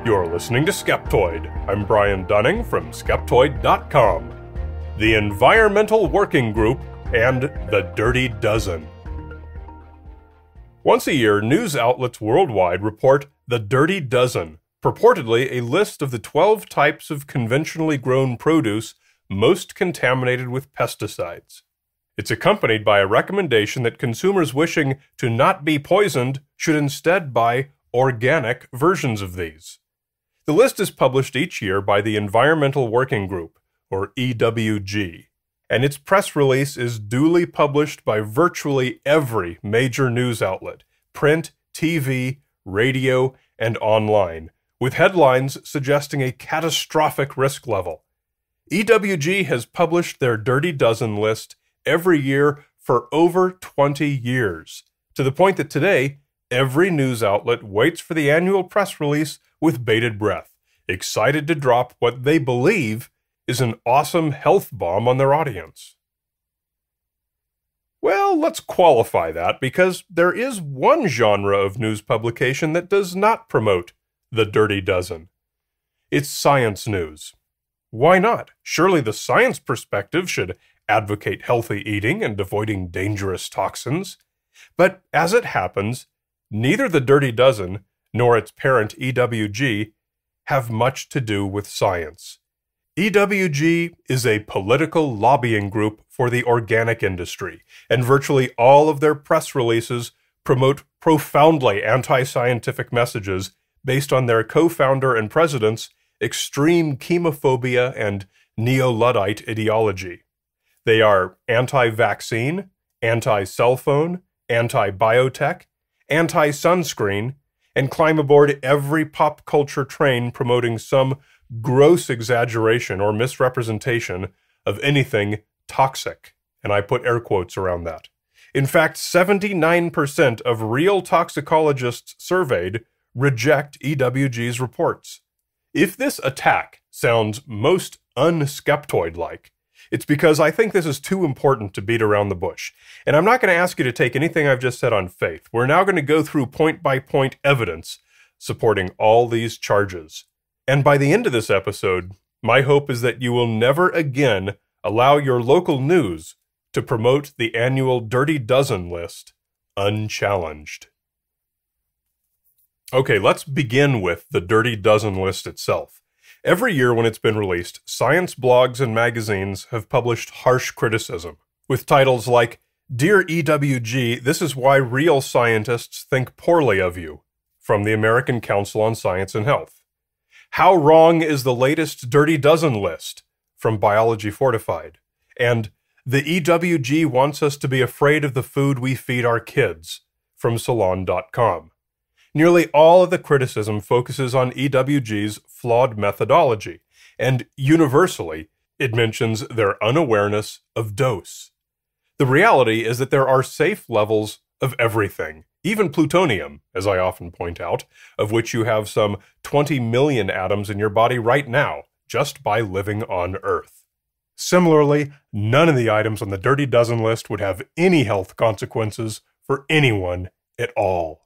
You're listening to Skeptoid. I'm Brian Dunning from Skeptoid.com. The Environmental Working Group and the Dirty Dozen. Once a year, news outlets worldwide report the Dirty Dozen, purportedly a list of the 12 types of conventionally grown produce most contaminated with pesticides. It's accompanied by a recommendation that consumers wishing to not be poisoned should instead buy organic versions of these. The list is published each year by the Environmental Working Group, or EWG, and its press release is duly published by virtually every major news outlet, print, TV, radio, and online, with headlines suggesting a catastrophic risk level. EWG has published their Dirty Dozen list every year for over 20 years, to the point that today, every news outlet waits for the annual press release with bated breath, excited to drop what they believe is an awesome health bomb on their audience. Well, let's qualify that, because there is one genre of news publication that does not promote the Dirty Dozen. It's science news. Why not? Surely the science perspective should advocate healthy eating and avoiding dangerous toxins. But as it happens, neither the Dirty Dozen nor its parent EWG have much to do with science. EWG is a political lobbying group for the organic industry, and virtually all of their press releases promote profoundly anti-scientific messages based on their co-founder and president's extreme chemophobia and neo-Luddite ideology. They are anti-vaccine, anti-cell phone, anti-biotech, anti-sunscreen, and climb aboard every pop culture train promoting some gross exaggeration or misrepresentation of anything toxic, and I put air quotes around that. In fact, 79% of real toxicologists surveyed reject EWG's reports. If this attack sounds most un-Skeptoid-like, it's because I think this is too important to beat around the bush. And I'm not going to ask you to take anything I've just said on faith. We're now going to go through point-by-point evidence supporting all these charges. And by the end of this episode, my hope is that you will never again allow your local news to promote the annual Dirty Dozen list unchallenged. Okay, let's begin with the Dirty Dozen list itself. Every year when it's been released, science blogs and magazines have published harsh criticism, with titles like, "Dear EWG, this is why real scientists think poorly of you," from the American Council on Science and Health. "How wrong is the latest Dirty Dozen list?" from Biology Fortified. And "The EWG wants us to be afraid of the food we feed our kids," from Salon.com. Nearly all of the criticism focuses on EWG's flawed methodology, and universally, it mentions their unawareness of dose. The reality is that there are safe levels of everything, even plutonium, as I often point out, of which you have some 20 million atoms in your body right now, just by living on Earth. Similarly, none of the items on the Dirty Dozen list would have any health consequences for anyone at all.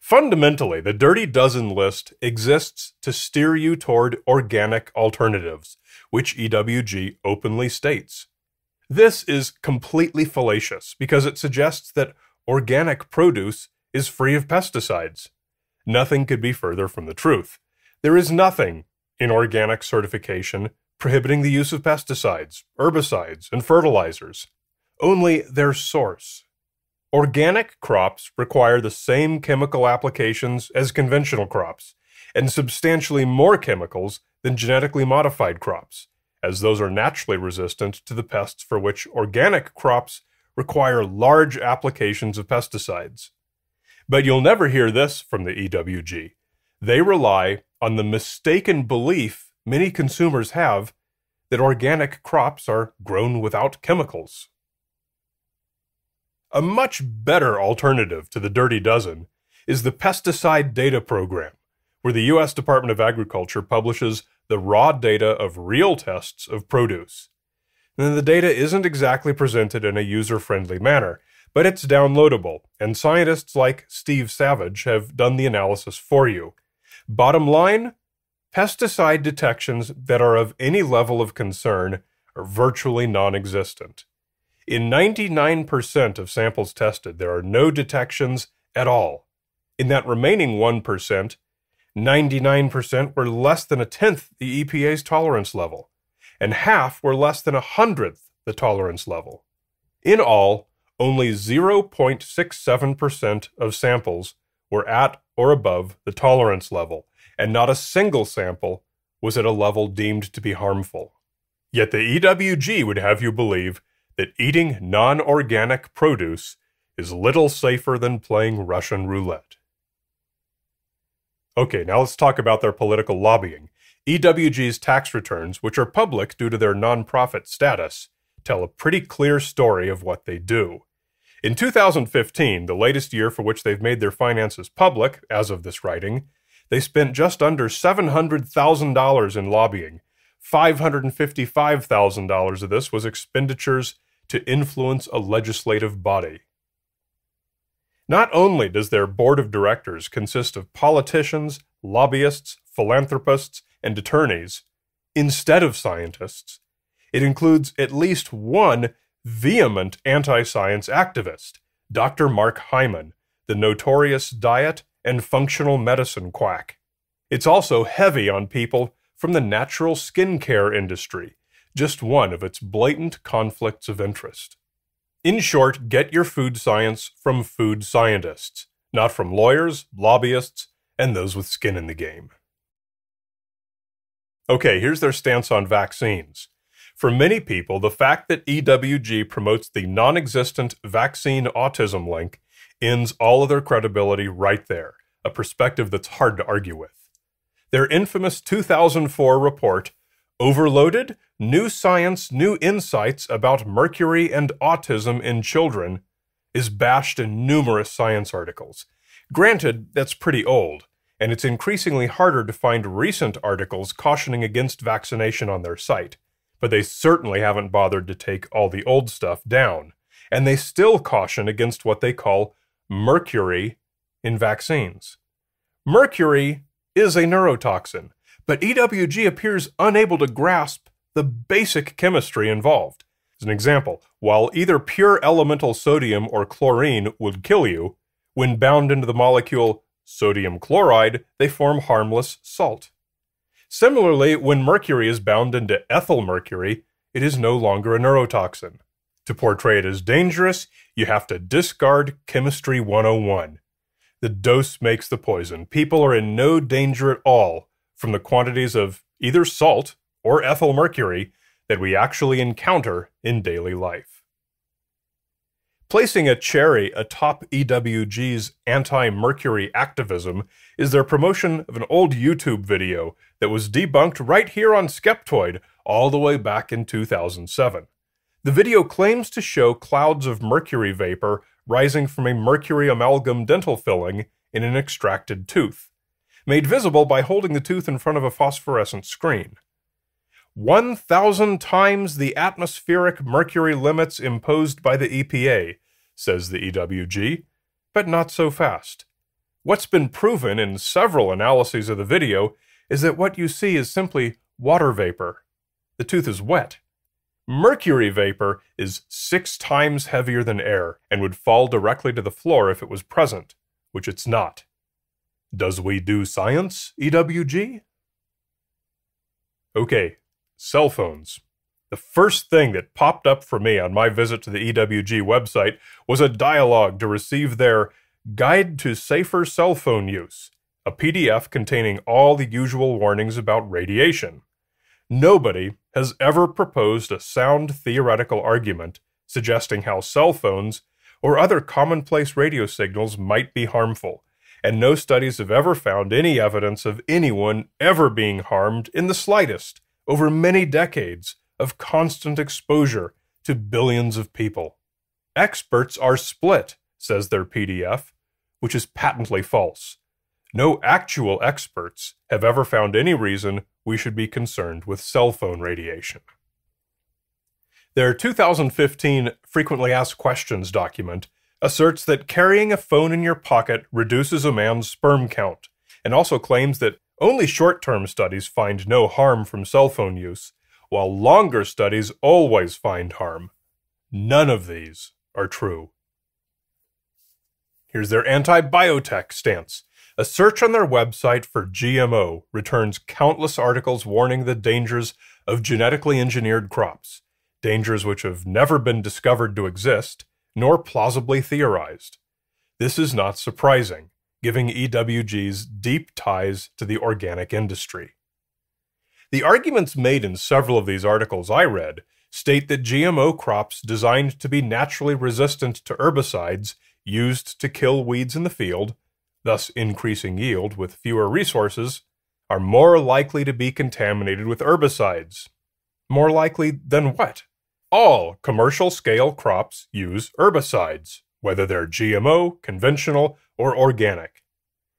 Fundamentally, the Dirty Dozen list exists to steer you toward organic alternatives, which EWG openly states. This is completely fallacious because it suggests that organic produce is free of pesticides. Nothing could be further from the truth. There is nothing in organic certification prohibiting the use of pesticides, herbicides, and fertilizers. Only their source. Organic crops require the same chemical applications as conventional crops, and substantially more chemicals than genetically modified crops, as those are naturally resistant to the pests for which organic crops require large applications of pesticides. But you'll never hear this from the EWG. They rely on the mistaken belief many consumers have that organic crops are grown without chemicals. A much better alternative to the Dirty Dozen is the Pesticide Data Program, where the U.S. Department of Agriculture publishes the raw data of real tests of produce. And the data isn't exactly presented in a user-friendly manner, but it's downloadable, and scientists like Steve Savage have done the analysis for you. Bottom line, pesticide detections that are of any level of concern are virtually non-existent. In 99% of samples tested, there are no detections at all. In that remaining 1%, 99% were less than a tenth the EPA's tolerance level, and half were less than 100th the tolerance level. In all, only 0.67% of samples were at or above the tolerance level, and not a single sample was at a level deemed to be harmful. Yet the EWG would have you believe that eating non-organic produce is little safer than playing Russian roulette. Okay, now let's talk about their political lobbying. EWG's tax returns, which are public due to their nonprofit status, tell a pretty clear story of what they do. In 2015, the latest year for which they've made their finances public, as of this writing, they spent just under $700,000 in lobbying. $555,000 of this was expenditures to influence a legislative body. Not only does their board of directors consist of politicians, lobbyists, philanthropists, and attorneys, instead of scientists, it includes at least one vehement anti-science activist, Dr. Mark Hyman, the notorious diet and functional medicine quack. It's also heavy on people from the natural skincare industry, just one of its blatant conflicts of interest. In short, get your food science from food scientists, not from lawyers, lobbyists, and those with skin in the game. Okay, here's their stance on vaccines. For many people, the fact that EWG promotes the non-existent vaccine autism link ends all of their credibility right there, a perspective that's hard to argue with. Their infamous 2004 report, Overloaded? New Science, New Insights About Mercury and Autism in Children, is bashed in numerous science articles. Granted, that's pretty old, and it's increasingly harder to find recent articles cautioning against vaccination on their site, but they certainly haven't bothered to take all the old stuff down, and they still caution against what they call mercury in vaccines. Mercury is a neurotoxin, but EWG appears unable to grasp the basic chemistry involved. As an example, while either pure elemental sodium or chlorine would kill you, when bound into the molecule sodium chloride, they form harmless salt. Similarly, when mercury is bound into ethyl mercury, it is no longer a neurotoxin. To portray it as dangerous, you have to discard Chemistry 101. The dose makes the poison. People are in no danger at all from the quantities of either salt or ethyl mercury that we actually encounter in daily life. Placing a cherry atop EWG's anti-mercury activism is their promotion of an old YouTube video that was debunked right here on Skeptoid all the way back in 2007. The video claims to show clouds of mercury vapor rising from a mercury amalgam dental filling in an extracted tooth, made visible by holding the tooth in front of a phosphorescent screen. 1,000 times the atmospheric mercury limits imposed by the EPA, says the EWG, but not so fast. What's been proven in several analyses of the video is that what you see is simply water vapor. The tooth is wet. Mercury vapor is 6 times heavier than air and would fall directly to the floor if it was present, which it's not. Does we do science, EWG? Okay, cell phones. The first thing that popped up for me on my visit to the EWG website was a dialogue to receive their Guide to Safer Cell Phone Use, a PDF containing all the usual warnings about radiation. Nobody has ever proposed a sound theoretical argument suggesting how cell phones or other commonplace radio signals might be harmful, and no studies have ever found any evidence of anyone ever being harmed in the slightest over many decades of constant exposure to billions of people. Experts are split, says their PDF, which is patently false. No actual experts have ever found any reason we should be concerned with cell phone radiation. Their 2015 Frequently Asked Questions document asserts that carrying a phone in your pocket reduces a man's sperm count, and also claims that only short-term studies find no harm from cell phone use, while longer studies always find harm. None of these are true. Here's their anti-biotech stance. A search on their website for GMO returns countless articles warning the dangers of genetically engineered crops, dangers which have never been discovered to exist, nor plausibly theorized. This is not surprising, given EWG's deep ties to the organic industry. The arguments made in several of these articles I read state that GMO crops designed to be naturally resistant to herbicides used to kill weeds in the field, thus increasing yield with fewer resources, are more likely to be contaminated with herbicides. More likely than what? All commercial-scale crops use herbicides, whether they're GMO, conventional, or organic.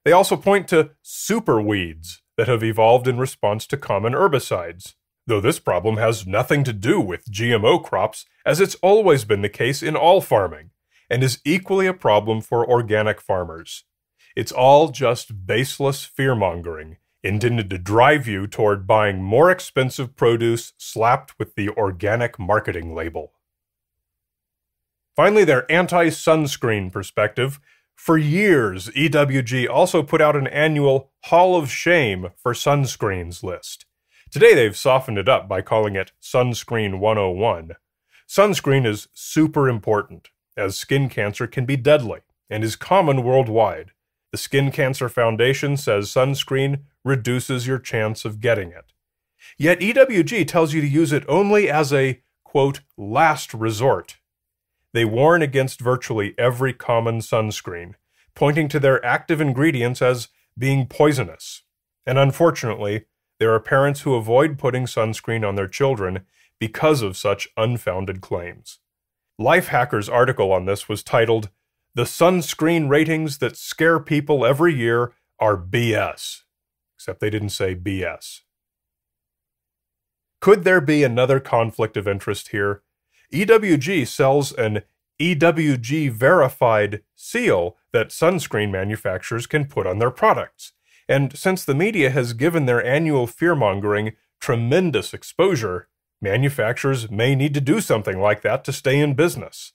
They also point to super weeds that have evolved in response to common herbicides, though this problem has nothing to do with GMO crops, as it's always been the case in all farming, and is equally a problem for organic farmers. It's all just baseless fear-mongering, intended to drive you toward buying more expensive produce slapped with the organic marketing label. Finally, their anti-sunscreen perspective. For years, EWG also put out an annual Hall of Shame for sunscreens list. Today they've softened it up by calling it Sunscreen 101. Sunscreen is super important, as skin cancer can be deadly and is common worldwide. The Skin Cancer Foundation says sunscreen reduces your chance of getting it. Yet EWG tells you to use it only as a, quote, last resort. They warn against virtually every common sunscreen, pointing to their active ingredients as being poisonous. And unfortunately, there are parents who avoid putting sunscreen on their children because of such unfounded claims. Lifehacker's article on this was titled, "The Sunscreen Ratings That Scare People Every Year Are BS." Except they didn't say BS. Could there be another conflict of interest here? EWG sells an EWG verified seal that sunscreen manufacturers can put on their products. And since the media has given their annual fear-mongering tremendous exposure, manufacturers may need to do something like that to stay in business.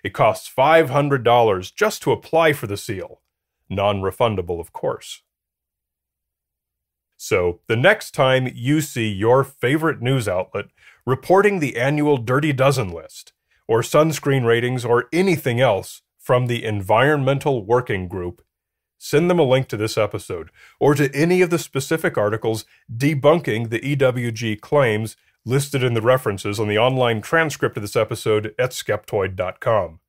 It costs $500 just to apply for the seal. Non-refundable, of course. So, the next time you see your favorite news outlet reporting the annual Dirty Dozen list, or sunscreen ratings, or anything else from the Environmental Working Group, send them a link to this episode, or to any of the specific articles debunking the EWG claims listed in the references on the online transcript of this episode at Skeptoid.com.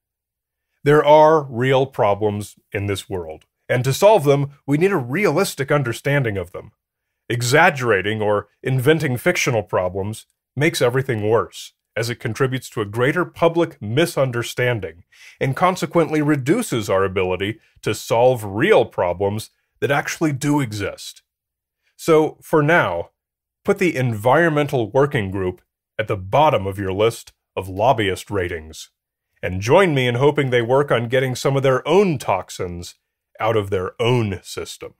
There are real problems in this world, and to solve them, we need a realistic understanding of them. Exaggerating or inventing fictional problems makes everything worse, as it contributes to a greater public misunderstanding, and consequently reduces our ability to solve real problems that actually do exist. So, for now, put the Environmental Working Group at the bottom of your list of lobbyist ratings, and join me in hoping they work on getting some of their own toxins out of their own system.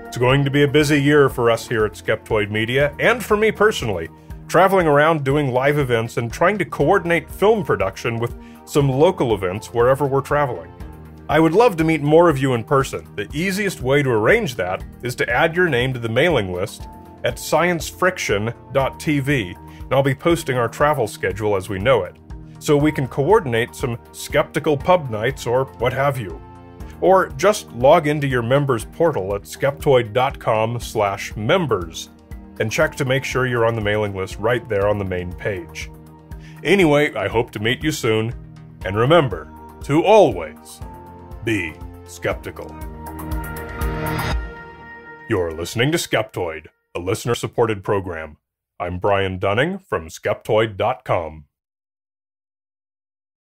It's going to be a busy year for us here at Skeptoid Media, and for me personally, traveling around doing live events and trying to coordinate film production with some local events wherever we're traveling. I would love to meet more of you in person. The easiest way to arrange that is to add your name to the mailing list at sciencefriction.tv, and I'll be posting our travel schedule as we know it, so we can coordinate some skeptical pub nights or what have you. Or just log into your members portal at skeptoid.com/members and check to make sure you're on the mailing list right there on the main page. Anyway, I hope to meet you soon, and remember to always be skeptical. You're listening to Skeptoid, a listener-supported program. I'm Brian Dunning from Skeptoid.com.